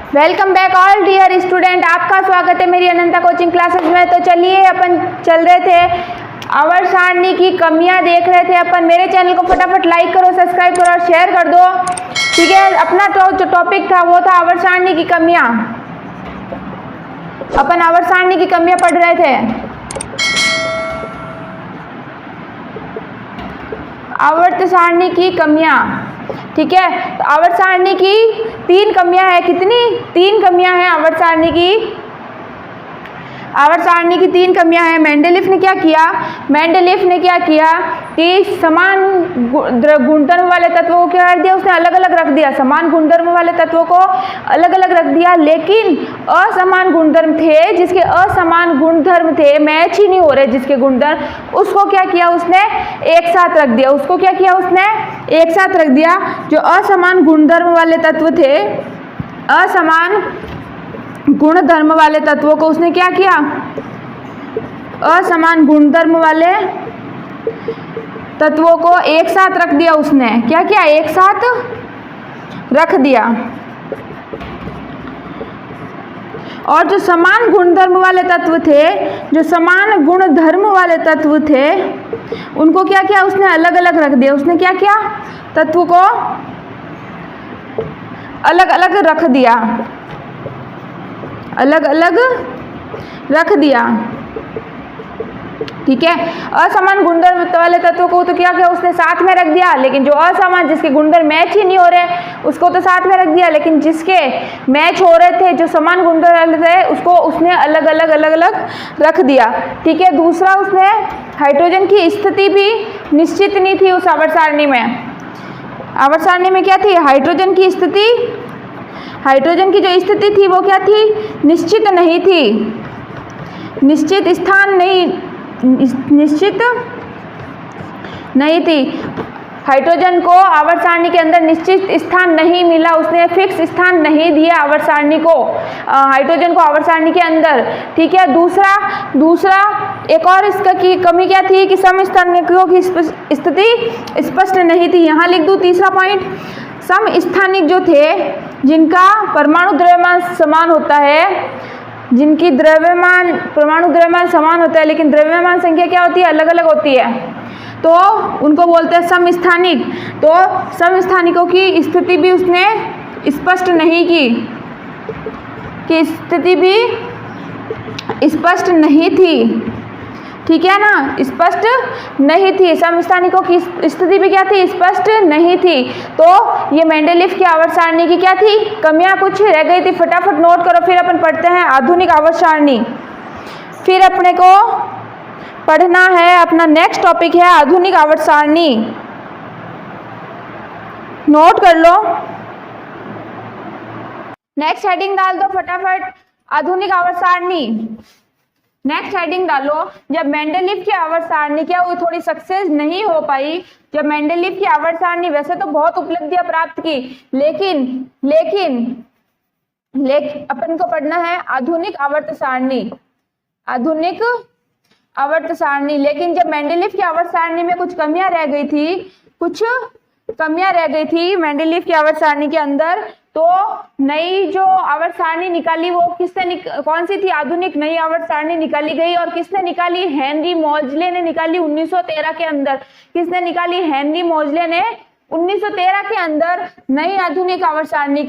Welcome back all dear student, आपका स्वागत है मेरी अनंता कोचिंग क्लासेस में। तो चलिए अपन चल रहे थे आवर्त सारणी की कमियां देख रहे थे अपन। मेरे चैनल को फटाफट लाइक करो, सब्सक्राइब करो और शेयर कर दो, ठीक है। अपना जो टॉपिक था वो था आवर्त सारणी की कमियां। अपन आवर्त सारणी की कमियां पढ़ रहे थे। आवर्त सारणी की कमियां, ठीक है। तो आवर्त सारणी की 3 कमियां है। कितनी? 3 कमियां हैं आवर्त सारणी की। आवर्त सारणी की 3 कमियां हैं। मेंडलीफ ने क्या किया कि समान गुणधर्म वाले तत्वों को क्या कर दिया उसने, अलग अलग रख दिया। समान गुणधर्म वाले तत्वों को अलग अलग रख दिया, लेकिन असमान गुणधर्म थे, जिसके असमान गुणधर्म थे, मैच ही नहीं हो रहे जिसके गुणधर्म, उसको क्या किया उसने, एक साथ रख दिया। उसको क्या किया उसने, एक साथ रख दिया। जो असमान गुणधर्म वाले तत्व थे, असमान गुणधर्म वाले तत्वों को उसने क्या किया, असमान गुणधर्म वाले तत्वों को एक साथ रख दिया। उसने क्या किया, एक साथ रख दिया। और जो समान गुणधर्म वाले तत्व थे, जो समान गुणधर्म वाले तत्व थे, उनको क्या किया उसने, अलग अलग रख दिया। उसने क्या किया, तत्व को अलग अलग रख दिया, अलग अलग रख दिया, ठीक है। असमान गुणधर्म वाले तत्वों को तो क्या किया उसने, साथ में रख दिया। लेकिन जो असमान, जिसके गुणधर्म मैच ही नहीं हो रहे, उसको तो साथ में रख दिया। लेकिन जिसके मैच हो रहे थे, जो समान गुणधर्म वाले थे, उसको उसने अलग अलग रख दिया, ठीक है। दूसरा, उसने हाइड्रोजन की स्थिति भी निश्चित नहीं थी उस आवर्त सारणी में। आवर्त सारणी में क्या थी, हाइड्रोजन की स्थिति, हाइड्रोजन की जो स्थिति थी वो क्या थी, निश्चित नहीं थी। निश्चित स्थान नहीं, निश्चित नहीं थी। हाइड्रोजन को आवर्त सारणी के अंदर निश्चित स्थान नहीं मिला, उसने फिक्स स्थान नहीं दिया आवर्त सारणी को, हाइड्रोजन को आवर्त सारणी के अंदर, ठीक है। दूसरा एक और इसका की कमी क्या थी कि समस्थानिकों की स्थिति स्पष्ट नहीं थी। यहाँ लिख दूं तीसरा पॉइंट, समस्थानिक जो थे, जिनका परमाणु द्रव्यमान समान होता है, जिनकी परमाणु द्रव्यमान समान होता है, लेकिन द्रव्यमान संख्या क्या होती है, अलग अलग होती है, तो उनको बोलते हैं समस्थानिक। तो समस्थानिकों की स्थिति भी उसने स्पष्ट नहीं की, कि स्थिति भी स्पष्ट नहीं थी, ठीक है ना, स्पष्ट नहीं थी। समस्थानिकों की स्थिति भी क्या थी, स्पष्ट नहीं थी। तो ये मेंडलीफ की आवर्त सारणी की क्या थी, कमियां कुछ रह गई थी। फटाफट नोट करो, फिर अपन पढ़ते हैं आधुनिक आवर्त सारणी। फिर अपने को पढ़ना है, अपना नेक्स्ट टॉपिक है आधुनिक आवर्त सारणी। नोट कर लो, नेक्स्ट हेडिंग डाल दो फटाफट, आधुनिक आवर्त सारणी। नेक्स्ट हेडिंग डालो, जब मेंडलीफ की आवर्त सारणी क्या हुई, थोड़ी सक्सेस नहीं हो पाई। जब मेंडलीफ की आवर्त सारणी वैसे तो बहुत उपलब्धियां प्राप्त की, लेकिन अपन को पढ़ना है आधुनिक आवर्त सारणी, आधुनिक आवर्त सारणी। लेकिन जब मेंडलीफ की आवर्त सारणी में कुछ कमियां रह गई थी, मेंडलीफ की आवर्त सारणी के अंदर, तो नई जो आवर्त सारणी निकाली वो किसने कौन सी थी, आधुनिक नई आवर्त सारणी निकाली गई। और किसने निकाली, हेनरी मोजले ने निकाली 1913 के अंदर। किसने निकाली, हेनरी मोजले ने 1913 के अंदर नई आधुनिक आवर्त सारणी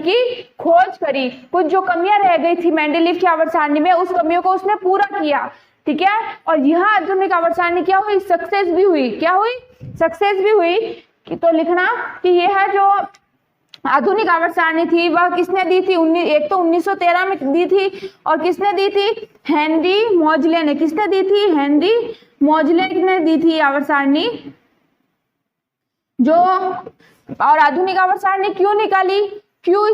की खोज करी। कुछ जो कमियां रह गई थी मेंडलीफ की आवर्त सारणी में, उस कमियों को उसने पूरा किया, ठीक है। और यह आधुनिक आवर्त सारणी क्या हुई, सक्सेस भी हुई। क्या हुई, सक्सेस भी हुई। तो लिखना कि यह जो आधुनिक आवर्त सारणी थी वह किसने दी थी, एक तो 1913 में दी थी, और किसने दी थी, हेनरी मोजले ने। किसने दी थी, हेनरी मोजले ने दी थी आवर्त सारणी जो। और आधुनिक आवर्त सारणी क्यों निकाली, क्यों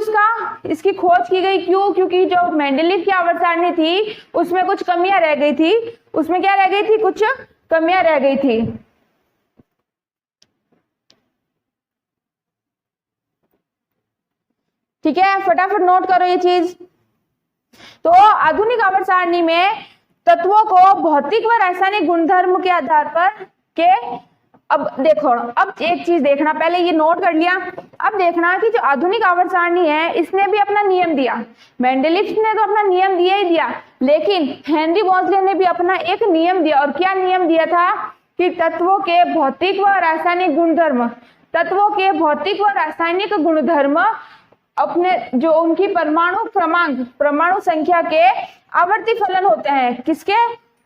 इसकी खोज की गई, क्यों, क्योंकि जो मेंडलीफ की आवर्त सारणी थी उसमें कुछ कमियां रह गई थी। उसमें क्या रह गई थी, कुछ कमियां रह गई थी, ठीक है। फटाफट नोट करो ये चीज। तो आधुनिक आवर्त सारणी में तत्वों को भौतिक व रासायनिक गुणधर्म के आधार पर अब देखो, अब एक चीज देखना, पहले ये नोट कर लिया। अब देखना कि जो आधुनिक आवर्त सारणी है इसने भी अपना नियम दिया। मेंडलीव ने तो अपना नियम दिया ही दिया, लेकिन हेनरी मोज़ले ने भी अपना एक नियम दिया। और क्या नियम दिया था कि तत्वों के भौतिक व रासायनिक गुणधर्म, तत्वों के भौतिक व रासायनिक गुणधर्म अपने जो उनकी परमाणु क्रमांक, परमाणु संख्या के आवर्ती फलन होते हैं। किसके?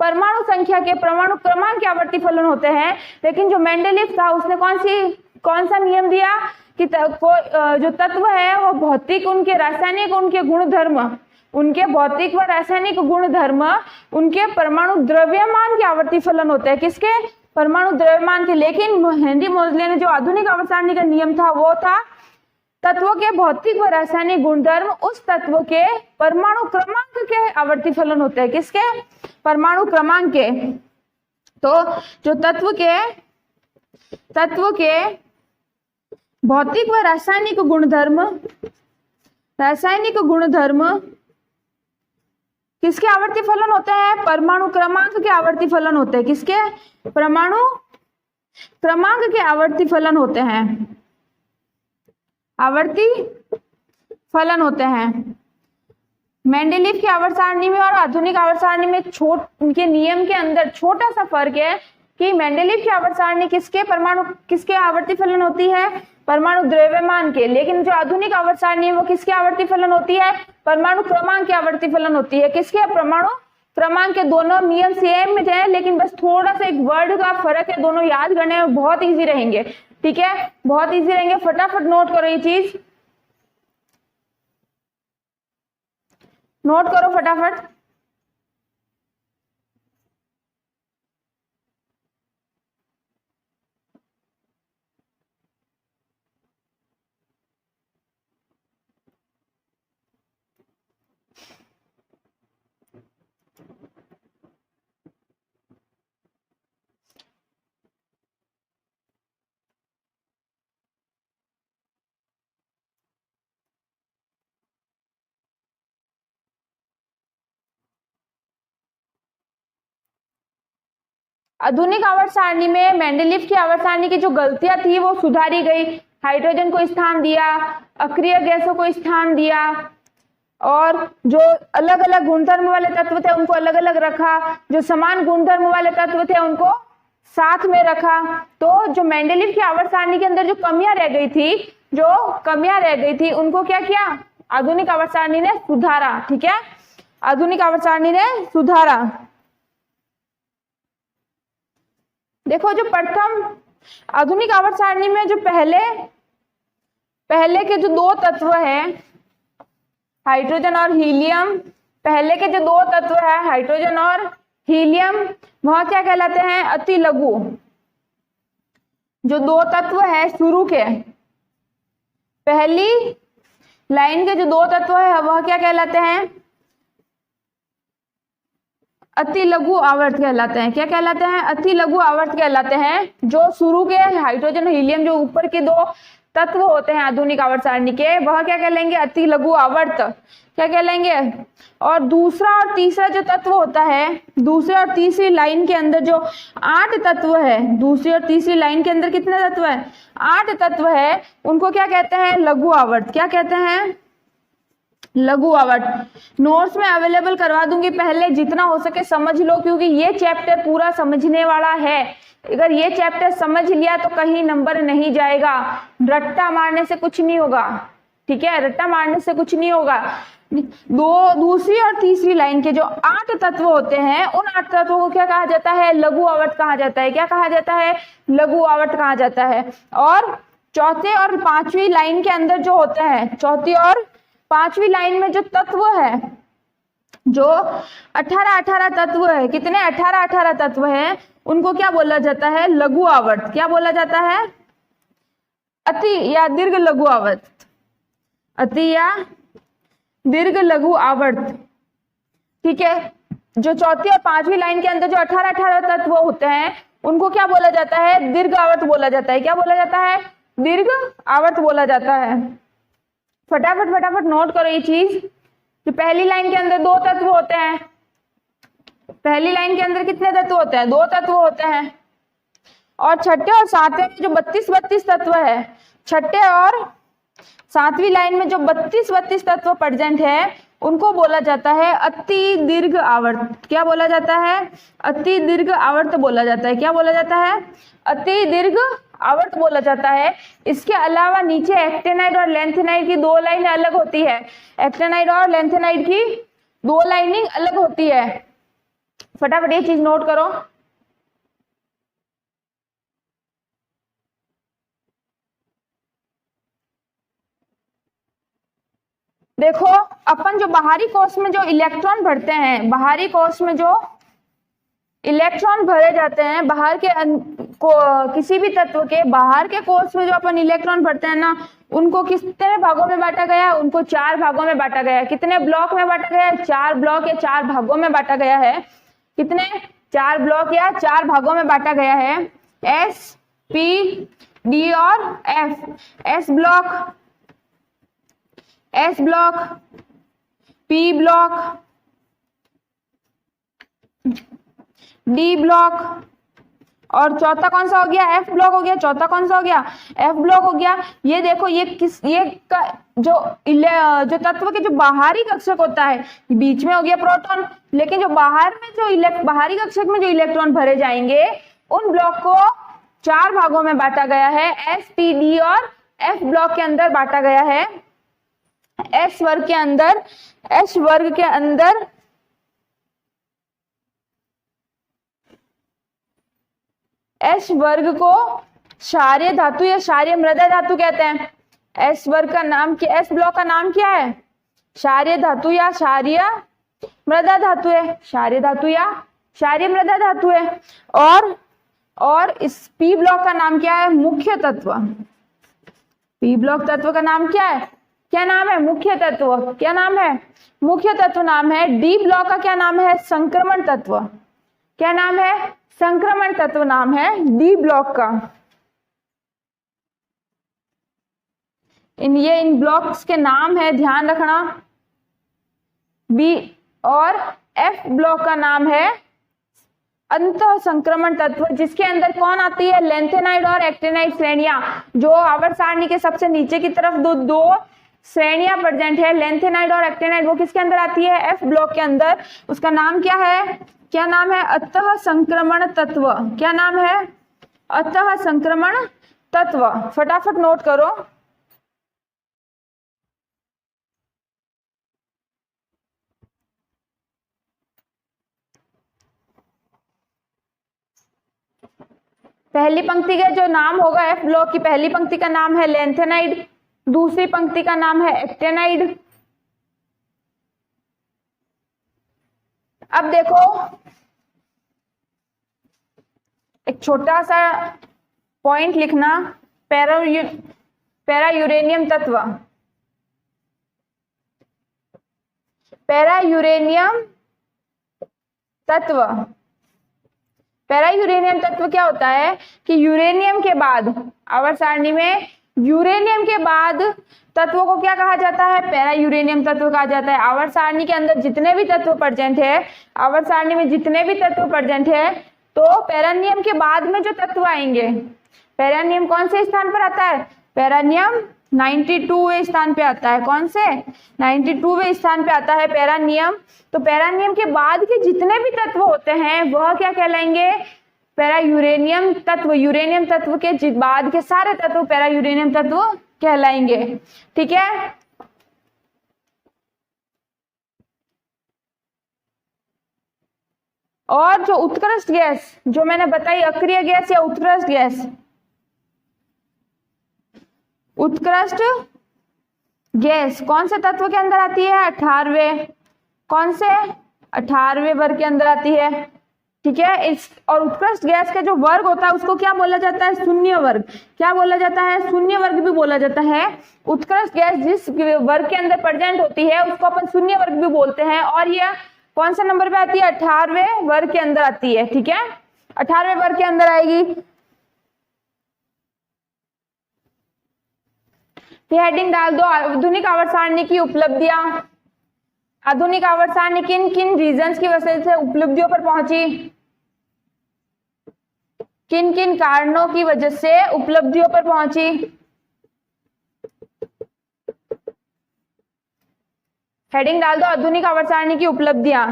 परमाणु संख्या के परमाणु क्रमांक के आवर्ती फलन होते हैं। लेकिन जो मेंडलीव था उसने कौन सा नियम दिया कि जो तत्व है वो भौतिक, उनके रासायनिक, उनके गुणधर्म, उनके भौतिक व रासायनिक गुणधर्म उनके परमाणु द्रव्यमान के आवर्ती फलन होते हैं। किसके? परमाणु द्रव्यमान के। लेकिन हेनरी मोज़ले ने जो आधुनिक आवर्त सारणी का नियम था वो था तत्वों के भौतिक व रासायनिक गुणधर्म उस तत्व के परमाणु क्रमांक के आवर्ती फलन होते हैं। किसके? परमाणु क्रमांक के। तो जो तत्व के भौतिक व रासायनिक गुणधर्म किसके आवर्ती फलन होते हैं? परमाणु क्रमांक के आवर्ती फलन होते हैं। किसके? परमाणु क्रमांक के आवर्ती फलन होते हैं, आवर्ती फलन होते हैं। मेंडलीव की आवर्त सारणी में और आधुनिक आवर्त सारणी में उनके नियम के अंदर छोटा सा फर्क है कि मेंडलीव की आवर्त सारणी किसके आवर्ती फलन होती है? परमाणु द्रव्यमान के। लेकिन जो आधुनिक आवर्त सारणी है वो किसके आवर्ती फलन होती है? परमाणु क्रमांक की आवर्ती फलन होती है। किसके? परमाणु क्रमांक के। दोनों नियम सेम है, लेकिन बस थोड़ा सा एक वर्ड का फर्क है। दोनों याद करने में बहुत इजी रहेंगे। ठीक है, बहुत इजी रहेंगे। फटाफट नोट करो, ये चीज नोट करो फटाफट। आधुनिक आवर्त सारणी में मेंडलीव की आवर्त सारणी की जो गलतियां थी वो सुधारी गई। हाइड्रोजन को स्थान दिया, अक्रिय गैसों को स्थान दिया, और जो अलग अलग गुणधर्म वाले तत्व थे उनको अलग अलग रखा, जो समान गुणधर्म वाले तत्व थे उनको साथ में रखा। तो जो मेंडलीव की आवर्त सारणी के अंदर जो कमियां रह गई थी उनको क्या किया? आधुनिक आवर्त सारणी ने सुधारा। ठीक है, आधुनिक आवर्त सारणी ने सुधारा। देखो, जो प्रथम आधुनिक आवर्त सारणी में जो पहले के जो दो तत्व हैं हाइड्रोजन और हीलियम, पहले के जो दो तत्व है हाइड्रोजन और हीलियम, वह क्या कहलाते हैं? अति लघु। जो दो तत्व है शुरू के, पहली लाइन के जो दो तत्व है वह क्या कहलाते हैं? अति लघु आवर्त कहलाते हैं। क्या कहलाते हैं? अति लघु आवर्त कहलाते हैं। जो शुरू के हाइड्रोजन हीलियम, जो ऊपर के दो तत्व होते हैं आधुनिक आवर्त सारणी के, वह क्या कहलाएंगे? अति लघु आवर्त। क्या कहलाएंगे? और दूसरा और तीसरा जो तत्व होता है, दूसरे और तीसरी लाइन के अंदर जो 8 तत्व है, दूसरी और तीसरी लाइन के अंदर कितने तत्व है? 8 तत्व है, उनको क्या कहते हैं? लघु आवर्त। क्या कहते हैं? लघु आवर्त। नोट्स में अवेलेबल करवा दूंगी, पहले जितना हो सके समझ लो, क्योंकि ये चैप्टर पूरा समझने वाला है। अगर ये चैप्टर समझ लिया तो कहीं नंबर नहीं जाएगा। रट्टा मारने से कुछ नहीं होगा। ठीक है, रट्टा मारने से कुछ नहीं होगा। दूसरी और तीसरी लाइन के जो 8 तत्व होते हैं, उन 8 तत्वों को क्या कहा जाता है? लघु आवर्त कहा जाता है। क्या कहा जाता है? लघु आवर्त कहा जाता है। और चौथे और पांचवी लाइन के अंदर जो होते हैं, चौथी और पांचवी लाइन में जो तत्व है, जो 18 तत्व है, कितने? 18 तत्व है, उनको क्या बोला जाता है? लघु आवर्त। क्या बोला जाता है? अति या दीर्घ लघु आवर्त। अति या दीर्घ लघु आवर्त। ठीक है, जो चौथी और पांचवी लाइन के अंदर जो 18 तत्व होते हैं उनको क्या बोला जाता है? दीर्घ आवर्त बोला जाता है। क्या बोला जाता है? दीर्घ आवर्त बोला जाता है। फटाफट नोट करो ये चीज कि पहली लाइन के अंदर 2 तत्व होते हैं। पहली लाइन के अंदर कितने तत्व होते हैं? 2 तत्व होते हैं। और छठे और सातवें में जो 32 तत्व है, छठे और सातवीं लाइन में जो 32 तत्व प्रेजेंट है उनको बोला जाता है अति दीर्घ आवर्त। क्या बोला जाता है? अति दीर्घ आवर्त बोला जाता है। क्या बोला जाता है? अति दीर्घ आवर्त बोला जाता है। इसके अलावा नीचे एक्टेनाइड और लेंथेनाइड की दो लाइनें अलग होती है। एक्टेनाइड और लेंथेनाइड की दो लाइनिंग अलग होती है। फटाफट ये चीज नोट करो। देखो, अपन जो बाहरी कोश में जो इलेक्ट्रॉन भरते हैं, बाहरी कोश में जो इलेक्ट्रॉन भरे जाते हैं, बाहर के किसी भी तत्व के बाहर के कोश में जो अपन इलेक्ट्रॉन भरते हैं ना, उनको कितने भागों में बांटा गया है? उनको 4 भागों में बांटा गया है। कितने ब्लॉक में बांटा गया है? 4 ब्लॉक या 4 भागों में बांटा गया है। कितने? 4 ब्लॉक या 4 भागों में बांटा गया है। एस, पी, डी और F. S block, S block, P block, D block और चौथा कौन सा हो गया? एफ ब्लॉक हो गया। चौथा कौन सा हो गया? एफ ब्लॉक हो गया। ये देखो, ये जो तत्व के जो बाहरी कक्षक होता है, बीच में हो गया प्रोटॉन, लेकिन जो बाहर में जो बाहरी कक्षक में जो इलेक्ट्रॉन भरे जाएंगे उन ब्लॉक को 4 भागों में बांटा गया है। एस, पी, डी और एफ ब्लॉक के अंदर बांटा गया है। एस वर्ग के अंदर, एस वर्ग के अंदर एस वर्ग को क्षारीय धातु या क्षारीय मृदा धातु कहते हैं। एस वर्ग का नाम क्या? एस ब्लॉक का नाम क्या है? क्षारीय धातु या क्षारीय मृदा धातु है। क्षारीय धातु या क्षारीय मृदा धातु है। और इस पी ब्लॉक का नाम क्या है? मुख्य तत्व। पी ब्लॉक तत्व का नाम क्या है? क्या नाम है? मुख्य तत्व। क्या नाम है? मुख्य तत्व नाम है। डी ब्लॉक का क्या नाम है? संक्रमण तत्व। क्या नाम है? संक्रमण तत्व नाम है डी ब्लॉक का। इन ब्लॉक्स के नाम है, ध्यान रखना। बी और एफ ब्लॉक का नाम है अंतः संक्रमण तत्व, जिसके अंदर कौन आती है? लेंथेनाइड और एक्टेनाइड श्रेणियां। जो आवर्त सारणी के सबसे नीचे की तरफ दो श्रेणियां प्रेजेंट है, लेंथेनाइड और एक्टेनाइड, वो किसके अंदर आती है? एफ ब्लॉक के अंदर। उसका नाम क्या है? क्या नाम है? अतः संक्रमण तत्व। क्या नाम है? अतः संक्रमण तत्व। फटाफट नोट करो। पहली पंक्ति का जो नाम होगा एफ ब्लॉक की, पहली पंक्ति का नाम है लेंथेनाइड, दूसरी पंक्ति का नाम है एक्टेनाइड। अब देखो, एक छोटा सा पॉइंट लिखना, पैरा यूरेनियम तत्व। पैरा यूरेनियम तत्व, पैरा यूरेनियम तत्व क्या होता है कि यूरेनियम के बाद, आवर्त सारणी में यूरेनियम के बाद तत्वों को क्या कहा जाता है? पैरा यूरेनियम तत्व कहा जाता है। आवर्त सारणी के अंदर जितने भी तत्व प्रेजेंट है, आवर्त सारणी में जितने भी तत्व प्रेजेंट है, तो पैरानियम के बाद में जो तत्व आएंगे, पैरानियम कौन से स्थान पर आता है? पैरानियम 92वें स्थान पे आता है। कौन से? 92वें स्थान पे आता है पैरानियम। तो पैरानियम के बाद के जितने भी तत्व होते हैं वह क्या कहलाएंगे? पैरा यूरेनियम तत्व। यूरेनियम तत्व के बाद के सारे तत्व पैरा यूरेनियम तत्व कहलाएंगे। ठीक है। और जो उत्कृष्ट गैस जो मैंने बताई, अक्रिय गैस या उत्कृष्ट गैस, उत्कृष्ट गैस कौन से तत्व के अंदर आती है? 18वें। कौन से? 18वें वर्ग के अंदर आती है। ठीक है। इस और उत्कृष्ट गैस का जो वर्ग होता है उसको क्या बोला जाता है? शून्य वर्ग। क्या बोला जाता है? शून्य वर्ग भी बोला जाता है। उत्कृष्ट गैस जिस वर्ग के अंदर प्रेजेंट होती है उसको अपन शून्य वर्ग भी बोलते हैं। और यह कौन सा नंबर पे आती है? 18वें वर्ग के अंदर आती है। ठीक है, 18वें वर्ग के अंदर आएगी। हेडिंग डाल दो, आधुनिक आवर्त सारणी की उपलब्धियां। आधुनिक आवर्त सारणी किन किन रीजंस की वजह से उपलब्धियों पर पहुंची? किन किन कारणों की वजह से उपलब्धियों पर पहुंची? हेडिंग डाल दो, आधुनिक आवर्त सारणी की उपलब्धियां।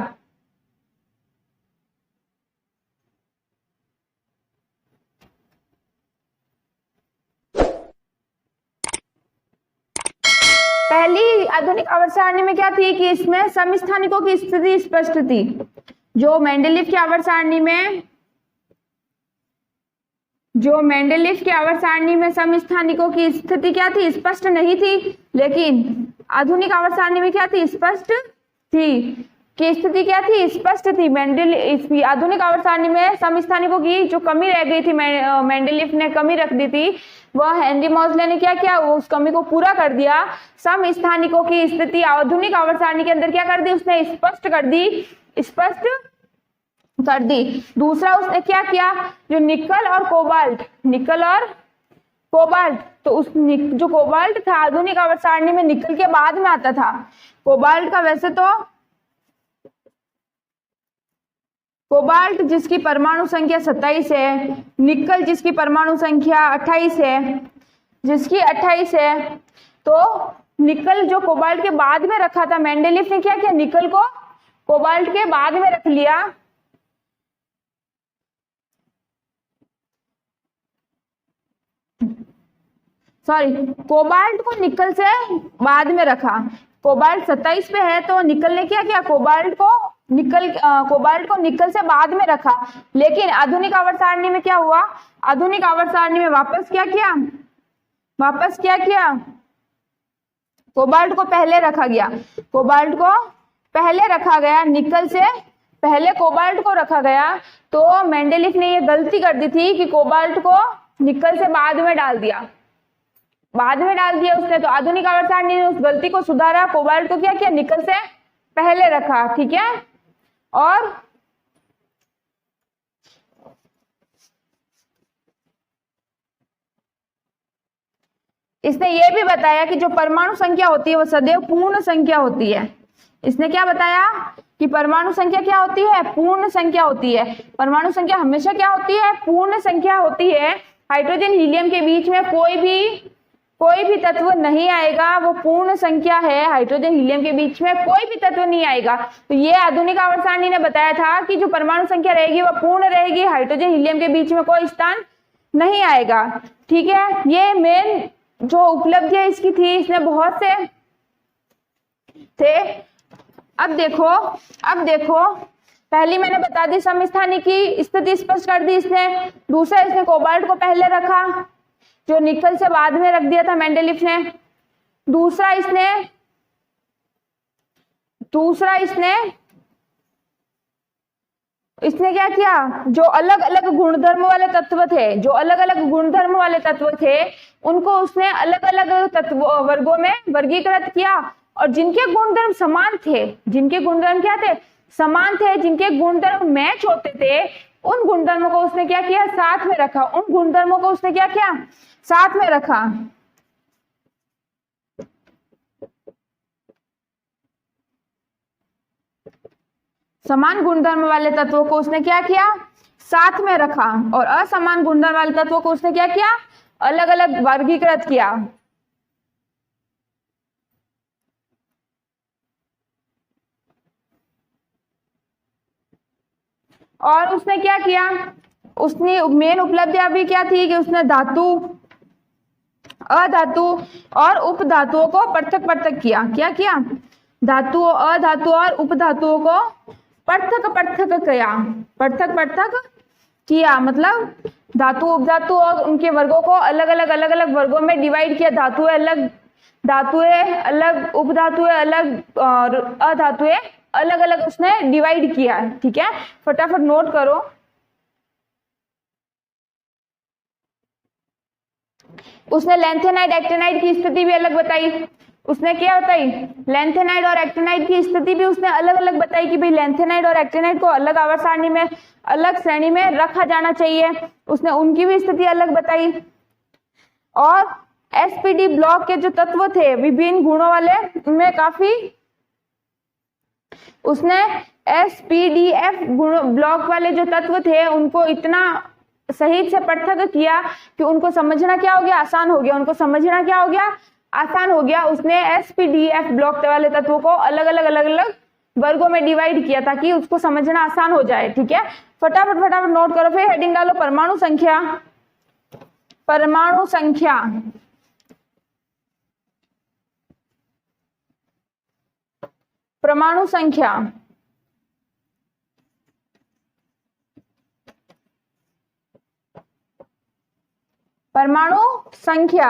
पहली आधुनिक आवर्त सारणी में क्या थी कि इसमें समस्थानिकों की स्थिति स्पष्ट थी। जो मेंडलीव की आवर्त सारणी में समस्थानिकों की स्थिति क्या थी? स्पष्ट नहीं थी। लेकिन आधुनिक आवर्त सारणी में क्या थी? स्पष्ट थी। कि स्थिति क्या थी? स्पष्ट थी। आधुनिक आवर्त सारणी में समस्थानिकों की जो कमी रह गई थी, मेंडलीव ने कमी रख दी थी, वह हेनरी मोज़ले ने क्या किया? उस कमी को पूरा कर दिया। समस्थानिकों की स्थिति आधुनिक आवर्त सारणी के अंदर क्या कर दी? उसने स्पष्ट कर दी। दूसरा उसने क्या किया? जो निकल और कोबाल्ट, तो उस जो कोबाल्ट था आधुनिक आवर्त सारणी में निकल के बाद में आता था। कोबाल्ट का वैसे तो कोबाल्ट जिसकी परमाणु संख्या 27 है, निकल जिसकी परमाणु संख्या 28 है, तो निकल जो कोबाल्ट के बाद में रखा था, मेंडलीव ने क्या किया? निकल को कोबाल्ट के बाद में रख लिया। कोबाल्ट को निकल से बाद में रखा। कोबाल्ट 27 पे है, तो निकल ने क्या किया? कोबाल्ट को निकल से बाद में रखा। लेकिन आधुनिक आवर्त सारणी में क्या हुआ? आधुनिक आवर्त सारणी में वापस क्या किया? कोबाल्ट को पहले रखा गया। निकल से पहले कोबाल्ट को रखा गया। तो मेंडलीव ने ये गलती कर दी थी कि कोबाल्ट को निकल से बाद में डाल दिया उसने। तो आधुनिक आवर्त सारणी ने उस गलती को सुधारा, कोबाल्ट को क्या किया? निकल से पहले रखा। ठीक है। और इसने ये भी बताया कि जो परमाणु संख्या होती है वो सदैव पूर्ण संख्या होती है। इसने क्या बताया कि परमाणु संख्या क्या होती है? पूर्ण संख्या होती है। परमाणु संख्या हमेशा क्या होती है? पूर्ण संख्या होती है। हाइड्रोजन हीलियम के बीच में कोई भी तत्व नहीं आएगा, वो पूर्ण संख्या है। हाइड्रोजन हीलियम के बीच में कोई भी तत्व नहीं आएगा। तो ये आधुनिक आवर्त सारणी ने बताया था कि जो परमाणु संख्या रहेगी वह पूर्ण रहेगी, हाइड्रोजन हीलियम के बीच में कोई स्थान नहीं आएगा। ठीक है। ये मेन जो उपलब्धि इसकी थी, इसने बहुत से थे। अब देखो पहली मैंने बता दी, समस्थानिक की स्थिति स्पष्ट कर दी इसने। दूसरा, इसने कोबाल्ट को पहले रखा, जो निकल से बाद में रख दिया था मेंडलीव ने। दूसरा इसने क्या किया? जो अलग अलग गुणधर्म वाले तत्व थे, उनको उसने अलग अलग तत्व वर्गों में वर्गीकृत किया। और जिनके गुणधर्म समान थे, जिनके गुणधर्म क्या थे? समान थे, जिनके गुणधर्म मैच होते थे, उन गुणधर्मों को उसने क्या किया? साथ में रखा। समान गुणधर्म वाले तत्वों को उसने क्या किया? साथ में रखा। और असमान गुणधर्म वाले तत्वों को उसने क्या किया? अलग अलग वर्गीकृत किया। और उसने क्या किया? उसने मेन उपलब्धियां भी क्या थी कि उसने धातु, अधातु और उपधातुओं को पृथक किया। क्या किया? धातु, अधातु और उपधातुओं को पृथक किया। मतलब धातु, उपधातु और उनके वर्गों को अलग अलग वर्गों में डिवाइड किया। धातुएं अलग, उपधातुएं अलग और अधातुएं अलग अलग उसने डिवाइड किया। ठीक है, फटाफट नोट करो। उसने लैंथेनाइड, एक्टिनाइड की स्थिति भी अलग बताई। उसने क्या बताई? लैंथेनाइड और एक्टिनाइड की स्थिति भी उसने अलग अलग बताई कि भाई लैंथेनाइड और एक्टिनाइड को अलग आवर्त सारणी में, अलग श्रेणी में रखा जाना चाहिए। उसने उनकी भी स्थिति अलग बताई। और एसपीडी ब्लॉक के जो तत्व थे विभिन्न गुणों वाले, उनमें काफी उसने एसपीडीएफ ब्लॉक वाले जो तत्व थे उनको इतना सहित से पृथक किया कि उनको समझना क्या हो गया, आसान हो गया। उनको समझना क्या हो गया, आसान हो गया। उसने SPDF ब्लॉक वाले तत्वों को अलग अलग वर्गों में डिवाइड किया ताकि उसको समझना आसान हो जाए। ठीक है, फटाफट नोट करो, फिर हेडिंग डालो परमाणु संख्या। परमाणु संख्या परमाणु संख्या परमाणु संख्या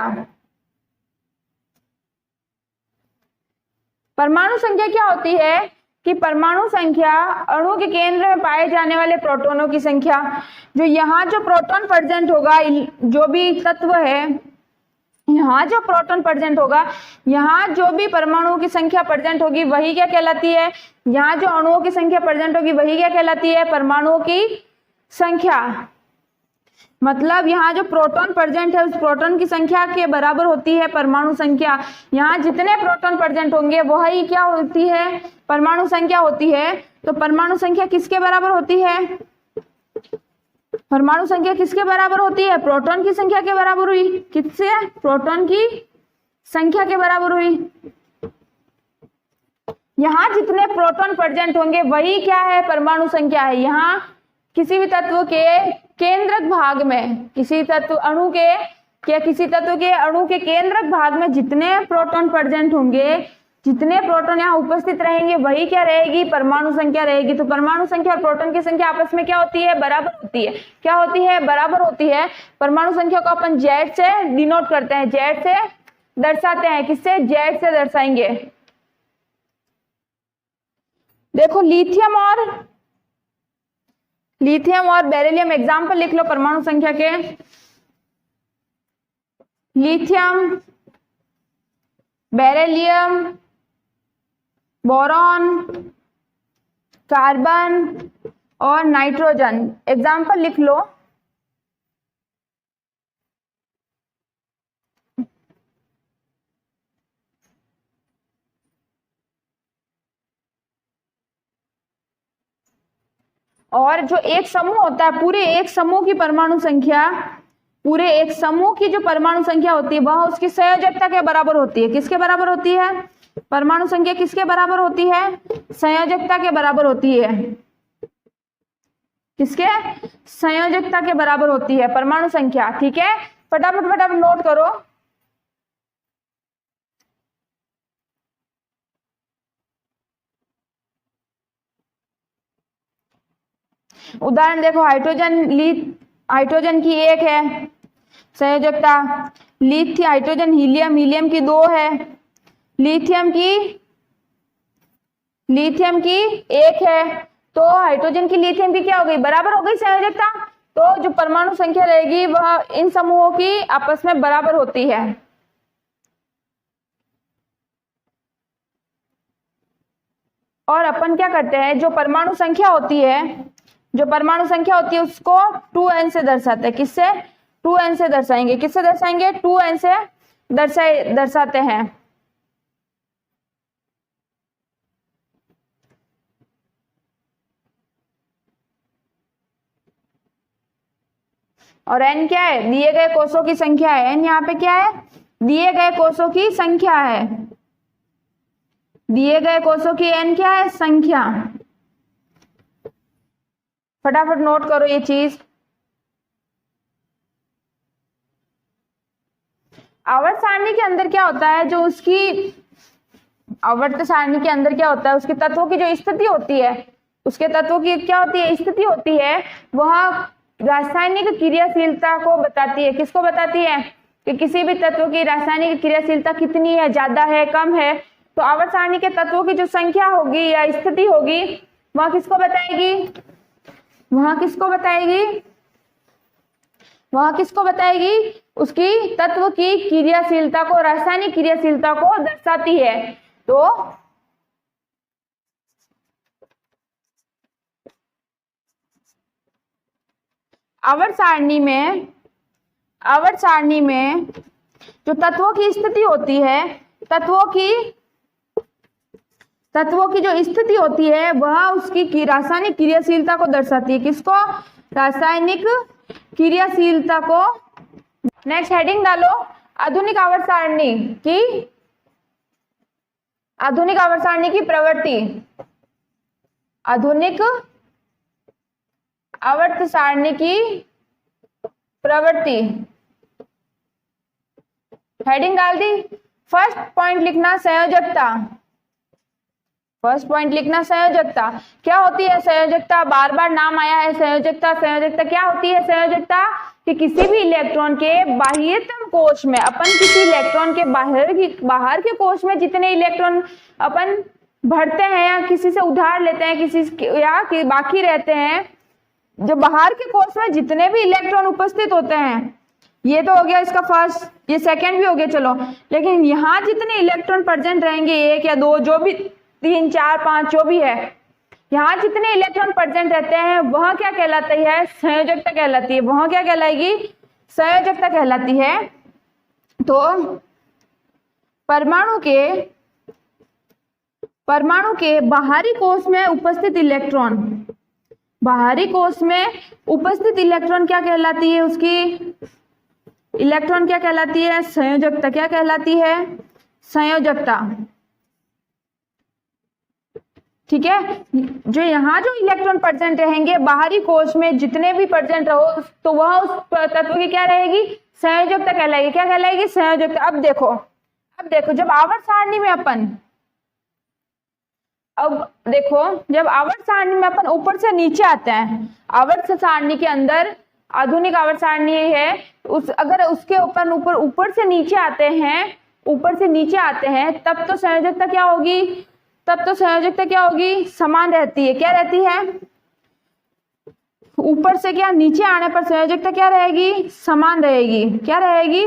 परमाणु संख्या क्या होती है कि परमाणु संख्या अणु के केंद्र में पाए जाने वाले प्रोटॉनों की संख्या। जो यहाँ जो प्रोटॉन प्रेजेंट होगा, जो भी तत्व है, यहाँ जो प्रोटॉन प्रेजेंट होगा, यहाँ जो भी परमाणुओं की संख्या प्रेजेंट होगी वही क्या कहलाती है, यहाँ जो अणुओं की संख्या प्रेजेंट होगी वही क्या कहलाती है, परमाणुओं की संख्या। मतलब यहाँ जो प्रोटॉन प्रेजेंट है उस प्रोटॉन की संख्या के बराबर होती है परमाणु संख्या। यहाँ जितने प्रोटॉन प्रेजेंट होंगे वही क्या होती है, परमाणु संख्या होती है। तो परमाणु संख्या किसके बराबर होती है, परमाणु संख्या किसके बराबर होती है, प्रोटॉन की संख्या के बराबर हुई। किससे, प्रोटॉन की संख्या के बराबर हुई। यहाँ जितने प्रोटॉन प्रेजेंट होंगे वही क्या है, परमाणु संख्या है। यहाँ किसी भी तत्व के केंद्रक भाग में, किसी तत्व अणु के या किसी तत्व के अणु के केंद्रक भाग में जितने प्रोटॉन प्रेजेंट होंगे, जितने प्रोटॉन यहाँ उपस्थित रहेंगे वही क्या रहेगी, परमाणु संख्या रहेगी। तो परमाणु संख्या और प्रोटॉन की संख्या आपस में क्या होती है, बराबर होती है। क्या होती है, बराबर होती है। परमाणु संख्या को अपन Z से डिनोट करते हैं, Z से दर्शाते हैं। किससे, Z से दर्शाएंगे। देखो लिथियम और बेरिलियम एग्जाम्पल लिख लो परमाणु संख्या के। लिथियम, बेरिलियम, बोरॉन, कार्बन और नाइट्रोजन एग्जाम्पल लिख लो। और जो एक समूह होता है, पूरे एक समूह की परमाणु संख्या, पूरे एक समूह की जो परमाणु संख्या होती है वह उसकी संयोजकता के बराबर होती है। किसके बराबर होती है, परमाणु संख्या किसके बराबर होती है, संयोजकता के बराबर होती है। किसके, संयोजकता के बराबर होती है परमाणु संख्या। ठीक है, फटाफट नोट करो। उदाहरण देखो, हाइड्रोजन की 1 है संयोजकता, हाइड्रोजन हीलियम की 2 है, लिथियम की 1 है। तो हाइड्रोजन की लिथियम की क्या हो गई, बराबर हो गई संयोजकता। तो जो परमाणु संख्या रहेगी वह इन समूहों की आपस में बराबर होती है। और अपन क्या करते हैं, जो परमाणु संख्या होती है उसको 2n से दर्शाते हैं। किससे, 2n से दर्शाएंगे। किससे दर्शाएंगे, 2n से दर्शाते हैं। और n क्या है, दिए गए कोषों की संख्या है। n यहाँ पे क्या है, दिए गए कोषों की संख्या है। दिए गए कोषों की n क्या है, संख्या। फटाफट नोट करो ये चीज। आवर्त सारणी के अंदर क्या होता है, जो उसकी आवर्त सारणी के अंदर क्या होता है, उसके तत्वों की जो स्थिति होती है, उसके तत्वों की क्या होती है, स्थिति होती है, वह रासायनिक क्रियाशीलता को बताती है। किसको बताती है, कि किसी भी तत्व की रासायनिक क्रियाशीलता कितनी है, ज्यादा है, कम है। तो आवर्त सारणी के तत्वों की जो संख्या होगी या स्थिति होगी वह किसको बताएगी, वह किसको बताएगी, उसकी तत्व की क्रियाशीलता को, रासायनिक क्रियाशीलता को दर्शाती है। तो आवर्त सारणी में जो तत्वों की स्थिति होती है, तत्वों की जो स्थिति होती है वह उसकी रासायनिक क्रियाशीलता को दर्शाती है। किसको, रासायनिक क्रियाशीलता को। नेक्स्ट हेडिंग डालो, आधुनिक आवर्त सारणी की प्रवृत्ति। आधुनिक आवर्त सारणी की प्रवृत्ति, हेडिंग डाल दी। फर्स्ट पॉइंट लिखना संयोजकता। फर्स्ट पॉइंट लिखना संयोजकता। क्या होती है संयोजकता? बार बार नाम आया है संयोजकता। संयोजकता क्या होती है? संयोजकता कि किसी भी इलेक्ट्रॉन के बाह्यतम कोश में, अपन किसी इलेक्ट्रॉन के बाहर के कोश में जितने इलेक्ट्रॉन अपन भरते हैं या किसी से उधार लेते हैं, किसी बाकी रहते हैं, जो बाहर के कोश में जितने भी इलेक्ट्रॉन उपस्थित होते हैं, ये तो हो गया इसका फर्स्ट, ये सेकंड भी हो गया चलो। लेकिन यहाँ जितने इलेक्ट्रॉन प्रेजेंट रहेंगे, एक या दो, जो भी 3, 4, 5 जो भी है, यहाँ जितने इलेक्ट्रॉन प्रेजेंट रहते हैं वह क्या कहलाती है? संयोजकता कहलाती है। वह क्या कहलाएगी? संयोजकता कहलाती है। तो परमाणु के बाहरी कोश में उपस्थित इलेक्ट्रॉन, बाहरी कोश में उपस्थित इलेक्ट्रॉन क्या कहलाती है? उसकी इलेक्ट्रॉन क्या कहलाती है? संयोजकता। क्या कहलाती है? संयोजकता। ठीक है, जो यहाँ जो इलेक्ट्रॉन प्रेजेंट रहेंगे बाहरी कोश में जितने भी प्रेजेंट रहो, तो वह उस तत्व की क्या रहेगी? संयोजकता कहलाएगी। क्या कहलाएगी? संयोजकता। अब देखो जब आवर्त सारणी में अपन, जब आवर्त सारणी में अपन ऊपर से नीचे आते हैं, आवर्त सारणी के अंदर आधुनिक आवर्त सारणी है, अगर उसके ऊपर से नीचे आते हैं, तब तो संयोजकता क्या होगी? समान रहती है। क्या रहती है? ऊपर से क्या नीचे आने पर संयोजकता क्या रहेगी? समान रहेगी। क्या रहेगी?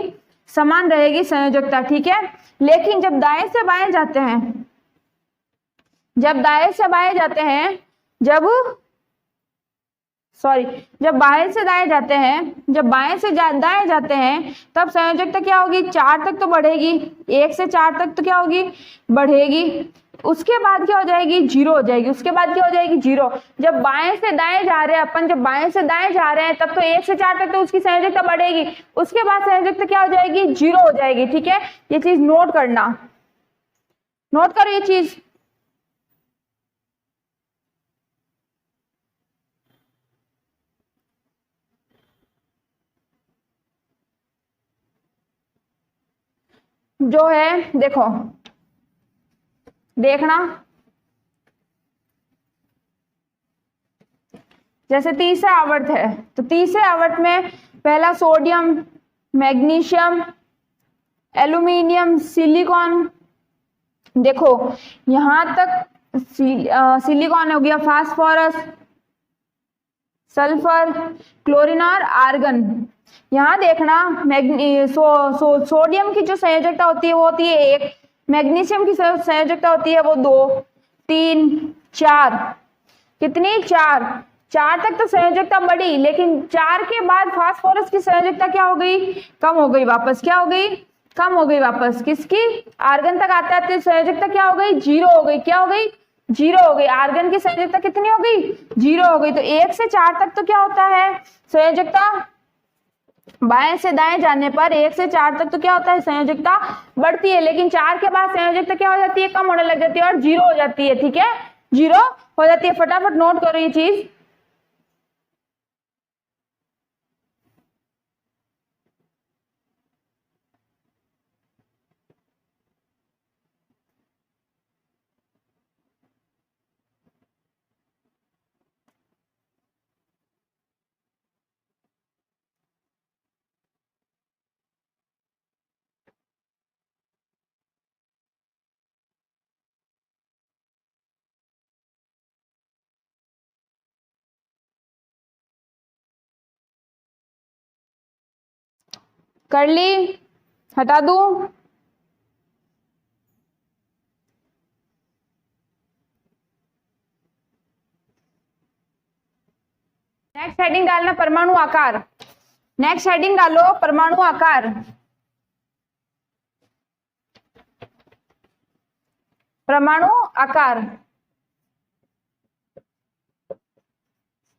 समान रहेगी संयोजकता। ठीक है, लेकिन जब दाएं से बाएं जाते हैं, जब बाएं से दाएं जाते हैं, तब संयोजकता क्या होगी? 4 तक तो बढ़ेगी, 1 से 4 तक तो क्या होगी? बढ़ेगी। उसके बाद क्या हो जाएगी? 0 हो जाएगी। उसके बाद क्या हो जाएगी? 0। जब बाएं से दाएं जा रहे हैं अपन, तब तो 1 से 4 तक तो उसकी संयोजकता बढ़ेगी। उसके बाद संयोजकता क्या हो जाएगी? 0 हो जाएगी। ठीक है, ये चीज नोट करना, नोट करो ये चीज। जो है देखना, जैसे तीसरा आवर्त है, तो तीसरे आवर्त में पहला सोडियम, मैग्नीशियम, एल्यूमिनियम, सिलिकॉन। देखो यहां तक सिलिकॉन हो गया, फास्फोरस, सल्फर, क्लोरीन और आर्गन। यहाँ देखना सोडियम की जो संयोजकता होती है वो होती है 1, मैग्नीशियम की संयोजकता होती है वो 2, 3, 4। कितनी? 4 तक तो संयोजकता बढ़ी, लेकिन 4 के बाद फास्फोरस की संयोजकता क्या हो गई? कम हो गई वापस। क्या हो गई? कम हो गई वापस। किसकी? आर्गन तक आते आते संयोजकता क्या हो गई? 0 हो गई। क्या हो गई? 0 हो गई। आर्गन की संयोजकता कितनी हो गई? 0 हो गई। तो 1 से 4 तक तो क्या होता है? संयोजकता बाएं से दाएं जाने पर 1 से 4 तक तो क्या होता है? संयोजकता बढ़ती है, लेकिन 4 के बाद संयोजकता क्या हो जाती है? कम होने लग जाती है और 0 हो जाती है। ठीक है, 0 हो जाती है। फटाफट नोट करो ये चीज। कर ली? हटा दूं? नेक्स्ट हेडिंग डालना परमाणु आकार। नेक्स्ट हेडिंग डालो परमाणु आकार। परमाणु आकार,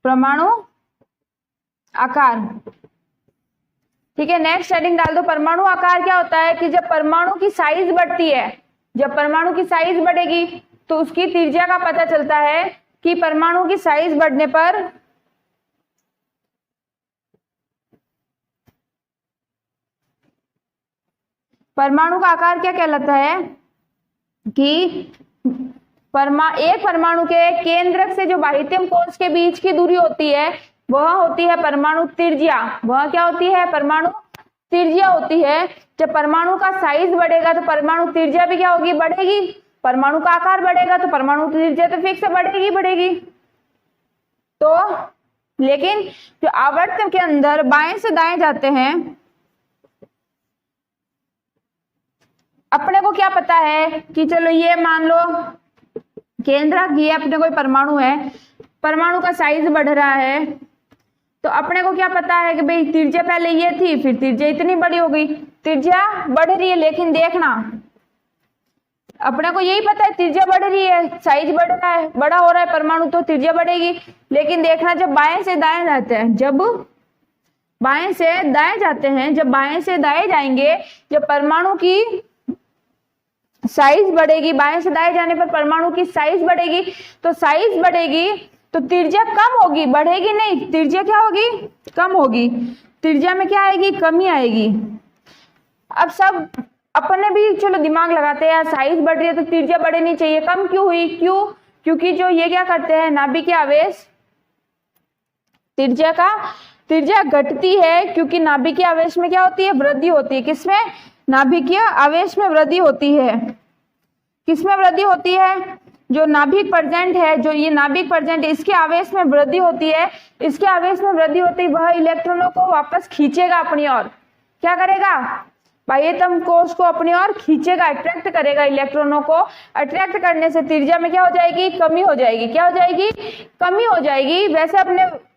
परमाणु आकार। ठीक है, नेक्स्ट हेडिंग डाल दो। परमाणु आकार क्या होता है कि जब परमाणु की साइज बढ़ती है, जब परमाणु की साइज बढ़ेगी तो उसकी त्रिज्या का पता चलता है कि परमाणु की साइज बढ़ने पर परमाणु का आकार क्या कहलाता है कि एक परमाणु के केंद्रक से जो बाह्यतम कोश के बीच की दूरी होती है वह होती है परमाणु त्रिज्या। वह क्या होती है? परमाणु त्रिज्या होती है। जब परमाणु का साइज बढ़ेगा तो परमाणु त्रिज्या भी क्या होगी? बढ़ेगी। परमाणु का आकार बढ़ेगा तो परमाणु त्रिज्या तो फिक्स बढ़ेगी बढ़ेगी। तो लेकिन जो आवर्त के अंदर बाएं से दाएं जाते हैं, अपने को क्या पता है कि चलो ये मान लो केंद्रक ये अपने कोई परमाणु है, परमाणु का साइज बढ़ रहा है, तो अपने को क्या पता है कि भाई त्रिज्या पहले ये थी फिर त्रिज्या इतनी बड़ी हो गई। त्रिज्या बढ़ रही है, लेकिन देखना अपने को यही पता है त्रिज्या बढ़ रही है, साइज बढ़ रहा है, बड़ा हो रहा है परमाणु, तो त्रिज्या बढ़ेगी। लेकिन देखना जब बाएं से दाएं जाते हैं, जब बाएं से दाएं जाते हैं, जब बाएं से दाएं जाएंगे, जब परमाणु की साइज बढ़ेगी, बाएं से दाएं जाने पर परमाणु की साइज बढ़ेगी, तो साइज बढ़ेगी तो त्रिज्या कम होगी, बढ़ेगी नहीं। त्रिज्या क्या होगी? कम होगी। त्रिज्या में क्या आएगी? कमी आएगी। अब सब अपने भी चलो दिमाग लगाते हैं, साइज बढ़ रही है तो त्रिज्या बढ़नी चाहिए, कम क्यों हुई? क्यों? क्योंकि जो ये क्या करते हैं नाभिकीय आवेश, त्रिज्या घटती है क्योंकि नाभिकीय आवेश में क्या होती है? वृद्धि होती है। किसमें? नाभिकीय आवेश में वृद्धि होती है। किसमें वृद्धि होती है? जो नाभिक पर्जेंट है, जो ये नाभिक पर्जेंट, इसके आवेश में वृद्धि होती है। इसके आवेश में वृद्धि होती है, वह इलेक्ट्रॉनों को वापस खींचेगा अपनी ओर। क्या करेगा? बाह्यतम कोश को अपनी ओर खींचेगा, अट्रैक्ट करेगा इलेक्ट्रॉनों को। अट्रैक्ट करने से त्रिज्या में क्या हो जाएगी? कमी हो जाएगी। क्या हो जाएगी? कमी हो जाएगी। वैसे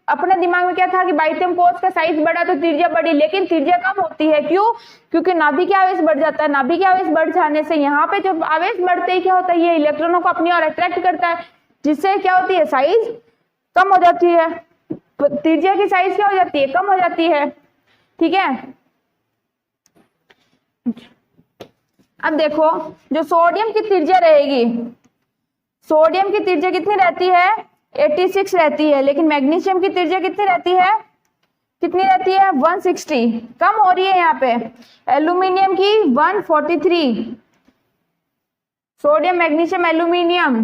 अपने दिमाग में क्या था कि बाह्यतम कोश का साइज बढ़ा तो त्रिज्या बढ़ी, लेकिन त्रिज्या कम होती है। क्यों? क्योंकि नाभिकीय आवेश बढ़ जाता है। नाभिकीय आवेश बढ़ जाने से यहाँ पे जो आवेश बढ़ते ही क्या होता है? ये इलेक्ट्रॉनों को अपनी ओर अट्रैक्ट करता है, जिससे क्या होती है? साइज कम हो जाती है। त्रिज्या की साइज क्या हो जाती है? कम हो जाती है। ठीक है, अब देखो जो सोडियम की त्रिज्या रहेगी, सोडियम की त्रिज्या कितनी रहती है? 86 रहती है। लेकिन मैग्नीशियम की त्रिज्या कितनी रहती है? कितनी रहती है? 160। कम हो रही है यहाँ पे। एल्यूमिनियम की 143। सोडियम, मैग्नीशियम, एल्यूमिनियम,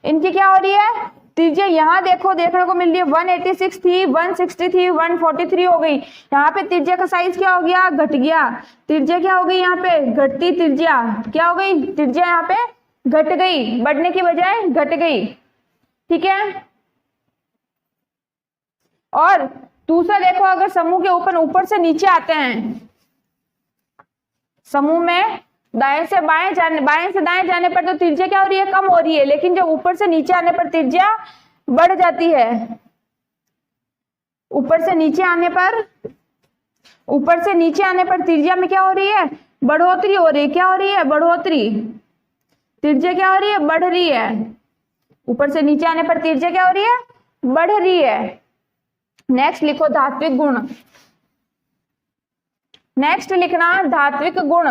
इनकी क्या हो रही है? त्रिज्या यहाँ देखो देखने को मिल रही है 186 थी, 160 थी, 143 हो गई। यहाँ पे त्रिज्या का साइज क्या हो गया? घट गया। त्रिज्या क्या हो गई? यहाँ पे घटती त्रिज्या क्या हो गई? त्रिज्या यहाँ पे घट गई, बढ़ने की बजाय घट गई। ठीक है, और दूसरा देखो, अगर समूह के ऊपर से नीचे आते हैं, समूह में दाएं से दाएं जाने पर तो त्रिज्या क्या हो रही है? कम हो रही है। लेकिन जब ऊपर से नीचे आने पर त्रिज्या बढ़ जाती है। ऊपर से नीचे आने पर त्रिज्या में क्या हो रही है? बढ़ोतरी हो रही है। क्या हो रही है? बढ़ोतरी। त्रिज्या क्या हो रही है? बढ़ रही है। ऊपर से नीचे आने पर त्रिज्या क्या हो रही है? बढ़ रही है। नेक्स्ट लिखो धात्विक गुण। नेक्स्ट लिखना धात्विक गुण।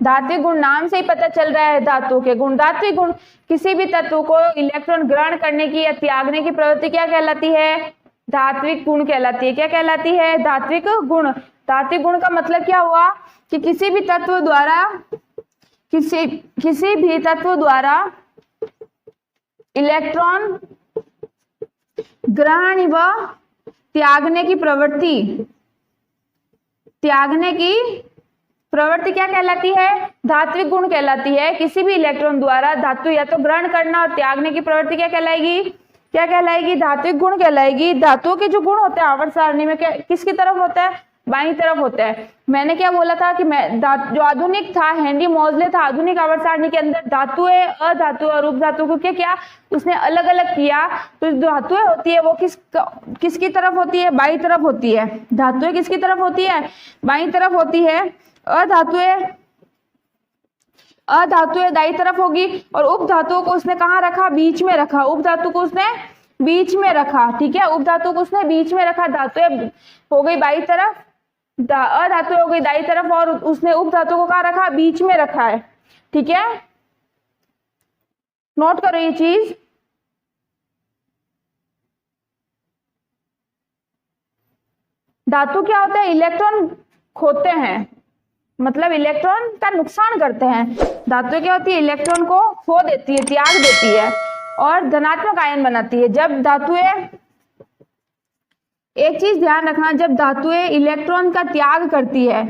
धात्विक गुण नाम से ही पता चल रहा है धातु के गुण। धात्विक गुण किसी भी तत्व को इलेक्ट्रॉन ग्रहण करने की या त्यागने की प्रवृत्ति क्या कहलाती है? धात्विक गुण कहलाती है। क्या कहलाती है? धात्विक गुण। धात्विक गुण का मतलब क्या हुआ कि किसी भी तत्व द्वारा इलेक्ट्रॉन ग्रहण व त्यागने की प्रवृत्ति क्या कहलाती है? धात्विक गुण कहलाती है। किसी भी इलेक्ट्रॉन द्वारा धातु या तो ग्रहण करना और त्यागने की प्रवृत्ति क्या कहलाएगी? क्या कहलाएगी? धात्विक गुण कहलाएगी। धातुओं के जो गुण होते हैं आवर्त सारणी में किसकी तरफ होता है? बाईं तरफ होता है। मैंने क्या बोला था कि जो आधुनिक था, हेनरी मोजले था, आधुनिक आवर्त सारणी के अंदर धातुएं, अधातु और उपधातु को क्या उसने अलग अलग किया। तो धातुएं होती है वो किसकी तरफ होती है? बाईं तरफ होती है। धातुएं किसकी तरफ होती है? बाईं तरफ होती है। अधातुएं दाईं तरफ होगी। और उपधातुओं को उसने कहाँ रखा? बीच में रखा। उपधातु को उसने बीच में रखा, ठीक है, उपधातु को उसने बीच में रखा, धातु हो गई बाई तरफ, अधातु हो गई दाई तरफ, और उसने उपधातु को कहाँ रखा, बीच में रखा है, ठीक है, नोट करो ये चीज। धातु क्या होता है, इलेक्ट्रॉन खोते हैं, मतलब इलेक्ट्रॉन का नुकसान करते हैं। धातु क्या होती है, इलेक्ट्रॉन को खो देती है, त्याग देती है और धनात्मक आयन बनाती है। जब धातुएं, एक चीज ध्यान रखना, जब धातुएं इलेक्ट्रॉन का त्याग करती है,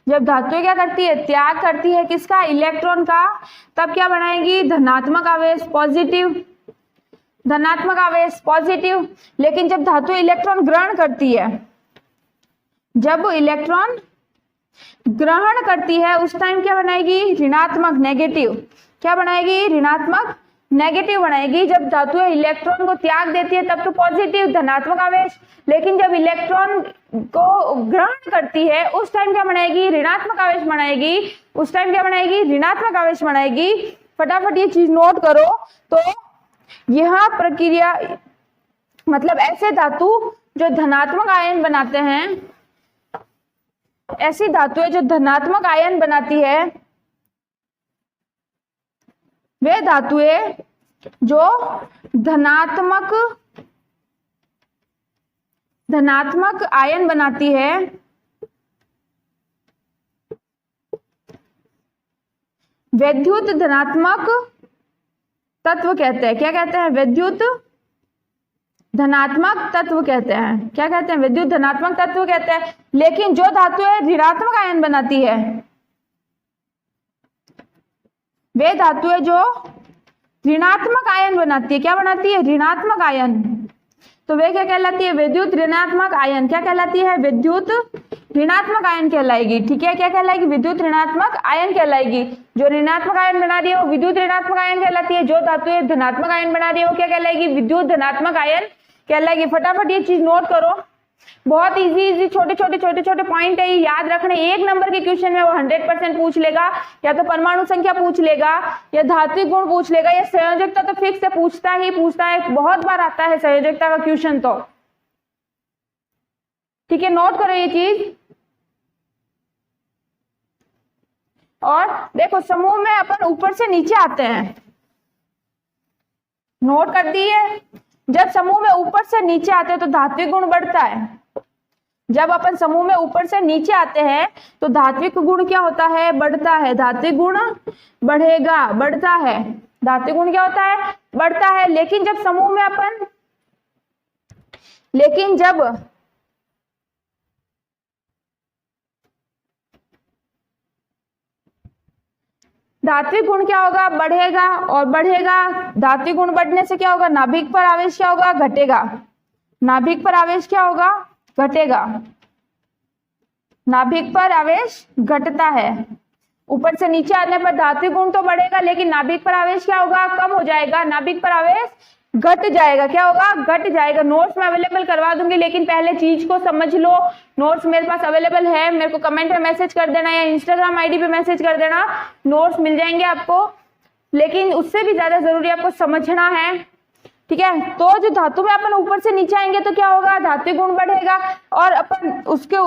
जब धातुएं क्या करती है, त्याग करती है किसका, इलेक्ट्रॉन का, तब क्या बनाएगी, धनात्मक आवेश, पॉजिटिव, धनात्मक आवेश, पॉजिटिव। लेकिन जब धातु इलेक्ट्रॉन ग्रहण करती है, जब इलेक्ट्रॉन ग्रहण करती है उस टाइम क्या बनाएगी, ऋणात्मक, नेगेटिव, क्या बनाएगी, ऋणात्मक, नेगेटिव बनाएगी। जब धातु इलेक्ट्रॉन को त्याग देती है तब तो पॉजिटिव, धनात्मक आवेश, लेकिन जब इलेक्ट्रॉन को ग्रहण करती है उस टाइम क्या बनाएगी, ऋणात्मक आवेश बनाएगी, उस टाइम क्या बनाएगी, ऋणात्मक आवेश बनाएगी। फटाफट ये चीज नोट करो। तो यह प्रक्रिया, मतलब ऐसे धातु जो धनात्मक आयन बनाते हैं, ऐसी धातुएं जो धनात्मक आयन बनाती है, वे धातुएं जो धनात्मक आयन बनाती है, वैद्युत धनात्मक तत्व कहते हैं। क्या कहते हैं, वैद्युत धनात्मक तत्व कहते हैं। क्या कहते हैं, विद्युत धनात्मक तत्व कहते हैं। लेकिन जो धातुएं ऋणात्मक आयन बनाती है, वे धातुएं जो ऋणात्मक आयन बनाती है, क्या बनाती है, ऋणात्मक आयन, तो वे क्या कहलाती है, विद्युत ऋणात्मक आयन। क्या कहलाती है, विद्युत ऋणात्मक आयन कहलाएगी, ठीक है, क्या कहलाएगी, विद्युत ऋणात्मक आयन कहलाएगी। जो ऋणात्मक आयन बना रही है वो विद्युत ऋणात्मक आयन कहलाती है, जो धातुएं धनात्मक आयन बना रही है वो क्या कहलाएगी, विद्युत धनात्मक आयन कहलाएगी। फटाफट ये चीज नोट करो, बहुत इजी छोटे पॉइंट है, ये याद रखने। एक नंबर के क्वेश्चन में वो 100% पूछ लेगा, या तो परमाणु संख्या पूछ लेगा, या धात्विक गुण पूछ लेगा, या संयोजकता तो फिक्स से पूछता है, बहुत बार आता है संयोजकता का क्वेश्चन तो, ठीक है, नोट करो ये चीज। और देखो समूह में अपन ऊपर से नीचे आते हैं, नोट कर दिए। जब समूह में ऊपर से नीचे आते हैं तो धात्विक गुण बढ़ता है। जब अपन समूह में ऊपर से नीचे आते हैं तो धात्विक गुण क्या होता है, बढ़ता है। धात्विक गुण बढ़ेगा, बढ़ता है, धात्विक गुण क्या होता है, बढ़ता है। लेकिन जब समूह में अपन, जब धात्विक गुण क्या होगा, बढ़ेगा और बढ़ेगा। धात्विक गुण बढ़ने से क्या होगा, नाभिक पर आवेश क्या होगा, घटेगा। नाभिक पर आवेश क्या होगा, घटेगा। नाभिक पर आवेश घटता है। ऊपर से नीचे आने पर धात्विक गुण तो बढ़ेगा, लेकिन नाभिक पर आवेश क्या होगा, कम हो जाएगा। नाभिक पर आवेश घट जाएगा, क्या होगा, घट जाएगा। नोट्स में अवेलेबल करवा दूंगी, लेकिन पहले चीज को समझ लो। नोट्स मेरे पास अवेलेबल है, मेरे को कमेंट में मैसेज कर देना या इंस्टाग्राम आईडी पे मैसेज कर देना, नोट्स मिल जाएंगे आपको। लेकिन उससे भी ज्यादा जरूरी आपको समझना है, ठीक है। तो जो धातु में अपन ऊपर से नीचे आएंगे तो क्या होगा, धात्विक गुण बढ़ेगा, और अपन उसके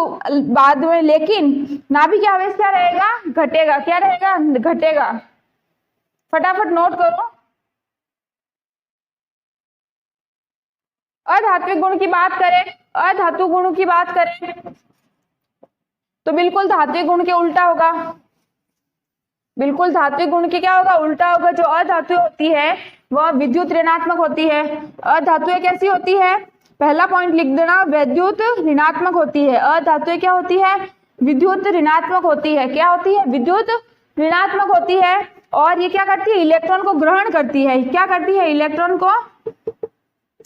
बाद में, लेकिन नाभिक आवेश क्या रहेगा, घटेगा। क्या रहेगा, घटेगा। फटाफट नोट करो। अधात्विक गुण की बात करें, अधातु गुण की बात करें तो बिल्कुल धात्विक गुण के उल्टा होगा। बिल्कुल धात्विक गुण के क्या होगा, उल्टा होगा। जो अधातु होती है वह विद्युत ऋणात्मक होती है। अधातुएं कैसी होती है, पहला पॉइंट लिख देना, विद्युत ऋणात्मक होती है। अधातुएं क्या होती है, विद्युत ऋणात्मक होती है। क्या होती है, विद्युत ऋणात्मक होती है। और ये क्या करती है, इलेक्ट्रॉन को ग्रहण करती है। क्या करती है, इलेक्ट्रॉन को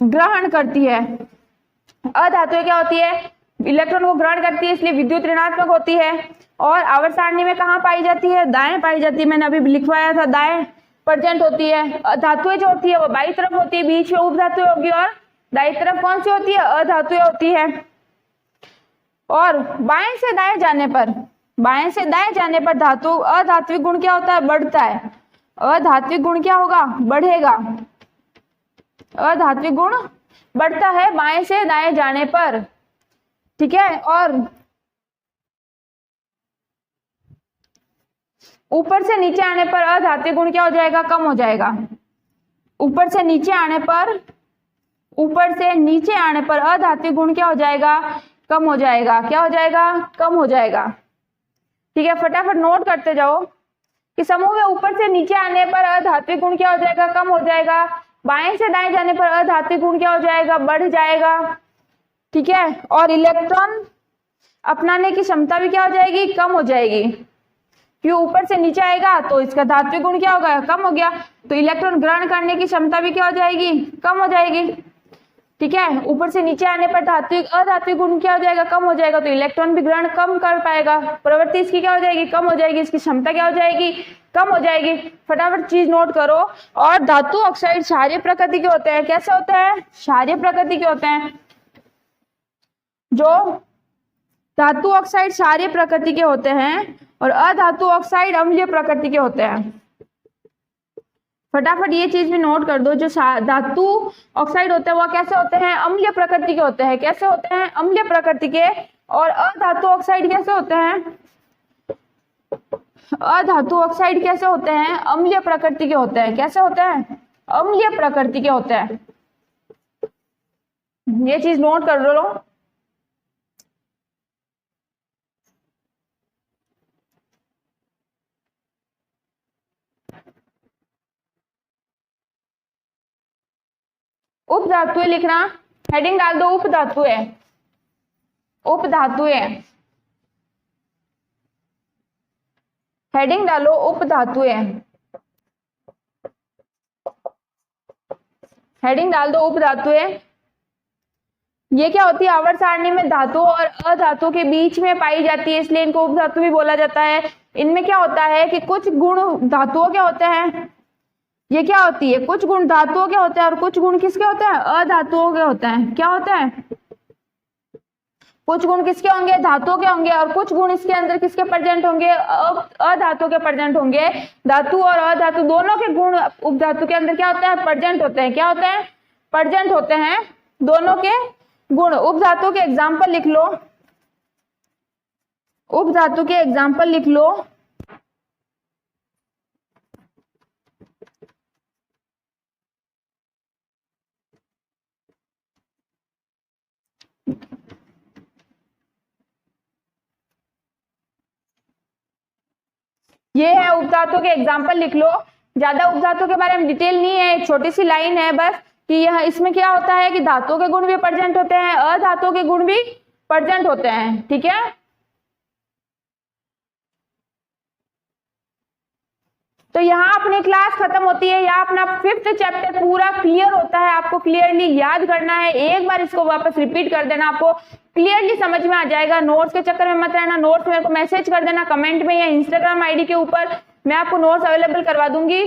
ग्रहण करती है। अधातुएं क्या होती है, इलेक्ट्रॉन को ग्रहण करती है, इसलिए विद्युत ऋणात्मक होती है। और आवर्त सारणी में कहाँ पाई जाती है, दाएं पाई जाती है। मैंने अभी लिखवाया था, दाएं प्रेजेंट होती है। धातुएं जो होती है वो बाई तरफ होती है, बीच में उपधातुएं होगी, और दाई तरफ कौन सी होती है, अधातुएं होती है। और बाएं से दाएं जाने पर, बाएं से दाएं जाने पर धातु अधात्विक गुण क्या होता है, बढ़ता है। अधात्विक गुण क्या होगा, बढ़ेगा। अधात्विक गुण बढ़ता है बाएं से दाएं जाने पर, ठीक है। और ऊपर से नीचे आने पर अधात्विक गुण क्या हो जाएगा, कम हो जाएगा। ऊपर से नीचे आने पर, ऊपर से नीचे आने पर अधात्विक गुण क्या हो जाएगा, कम हो जाएगा। क्या हो जाएगा, कम हो जाएगा, ठीक है। फटाफट नोट करते जाओ कि समूह में ऊपर से नीचे आने पर अधात्विक गुण क्या हो जाएगा, कम हो जाएगा। बाएं से दाएं जाने पर अधात्विक गुण क्या हो जाएगा, बढ़ जाएगा, ठीक है। और इलेक्ट्रॉन अपनाने की क्षमता भी क्या हो जाएगी, कम हो जाएगी। क्यों, ऊपर से नीचे आएगा तो इसका धात्विक गुण क्या होगा, कम हो गया, तो इलेक्ट्रॉन ग्रहण करने की क्षमता भी क्या हो जाएगी, कम हो जाएगी, ठीक है। ऊपर से नीचे आने पर अधात्विक गुण क्या हो जाएगा, कम हो जाएगा, तो इलेक्ट्रॉन भी ग्रहण कम कर पाएगा, प्रवृत्ति इसकी क्या हो जाएगी, कम हो जाएगी, इसकी क्षमता क्या हो जाएगी, कम हो जाएगी। फटाफट चीज नोट करो। और धातु ऑक्साइड क्षारीय प्रकृति के होते हैं। कैसे होते हैं, क्षारीय प्रकृति के होते हैं। जो धातु ऑक्साइड क्षारीय प्रकृति के होते हैं और अधातु ऑक्साइड अम्लीय प्रकृति के होते हैं। फटाफट ये चीज भी नोट कर दो, जो धातु ऑक्साइड होते हैं वो कैसे होते हैं, अम्लीय प्रकृति के होते हैं। कैसे होते हैं, अम्लीय प्रकृति के। और अधातु ऑक्साइड कैसे होते हैं, अधातु ऑक्साइड कैसे होते हैं, अम्लीय प्रकृति के होते हैं। कैसे होते हैं, अम्लीय प्रकृति के होते हैं। ये चीज नोट कर लो। उपधातुएं लिखना, हेडिंग डाल दो उपधातुएं, उपधातुएं, हेडिंग डालो उपधातुएं, हेडिंग डाल दो उपधातुएं। ये क्या होती है, आवर्त सारणी में धातु और अधातु के बीच में पाई जाती है, इसलिए इनको उपधातु भी बोला जाता है। इनमें क्या होता है कि कुछ गुण धातुओं के होते हैं, ये क्या होती है, कुछ गुण धातुओं के होते हैं और कुछ गुण किसके होते हैं, अधातुओं के होते हैं। क्या होते हैं, कुछ गुण किसके होंगे, धातुओं के होंगे, और कुछ गुण इसके अंदर किसके प्रेजेंट होंगे, अधातु के प्रेजेंट होंगे। धातु और अधातु दोनों के गुण उपधातु के अंदर क्या होते हैं, प्रेजेंट होते हैं। क्या होते हैं, प्रेजेंट होते हैं दोनों के गुण। उपधातु के एग्जाम्पल लिख लो, उपधातु के एग्जाम्पल लिख लो। ये है उपधातु के एग्जाम्पल लिख लो। ज्यादा उपधातु के बारे में डिटेल नहीं है, एक छोटी सी लाइन है बस कि यह इसमें क्या होता है कि धातुओं के गुण भी प्रेजेंट होते हैं, अधातुओं के गुण भी प्रेजेंट होते हैं, ठीक है। तो यहाँ अपनी क्लास खत्म होती है, यहाँ अपना 5th चैप्टर पूरा क्लियर होता है। आपको क्लियरली याद करना है, एक बार इसको वापस रिपीट कर देना, आपको क्लियरली समझ में आ जाएगा। नोट्स के चक्कर में मत रहना, नोट्स मेरे को मैसेज कर देना कमेंट में या इंस्टाग्राम आईडी के ऊपर, मैं आपको नोट्स अवेलेबल करवा दूंगी।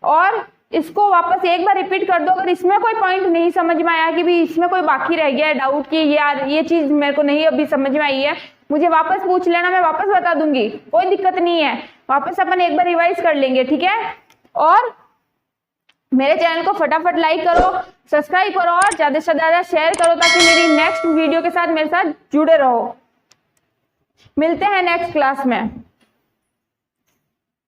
और इसको वापस एक बार रिपीट कर दो। अगर इसमें कोई पॉइंट नहीं समझ में आया कि भी इसमें कोई बाकी रह गया है डाउट कि यार ये चीज मेरे को नहीं अभी समझ में आई है, मुझे वापस पूछ लेना, मैं वापस बता दूंगी, कोई दिक्कत नहीं है। वापस अपन एक बार रिवाइज कर लेंगे, ठीक है। और मेरे चैनल को फटाफट लाइक करो, सब्सक्राइब करो और ज्यादा से ज्यादा शेयर करो ताकि मेरी नेक्स्ट वीडियो के साथ मेरे साथ जुड़े रहो। मिलते हैं नेक्स्ट क्लास में।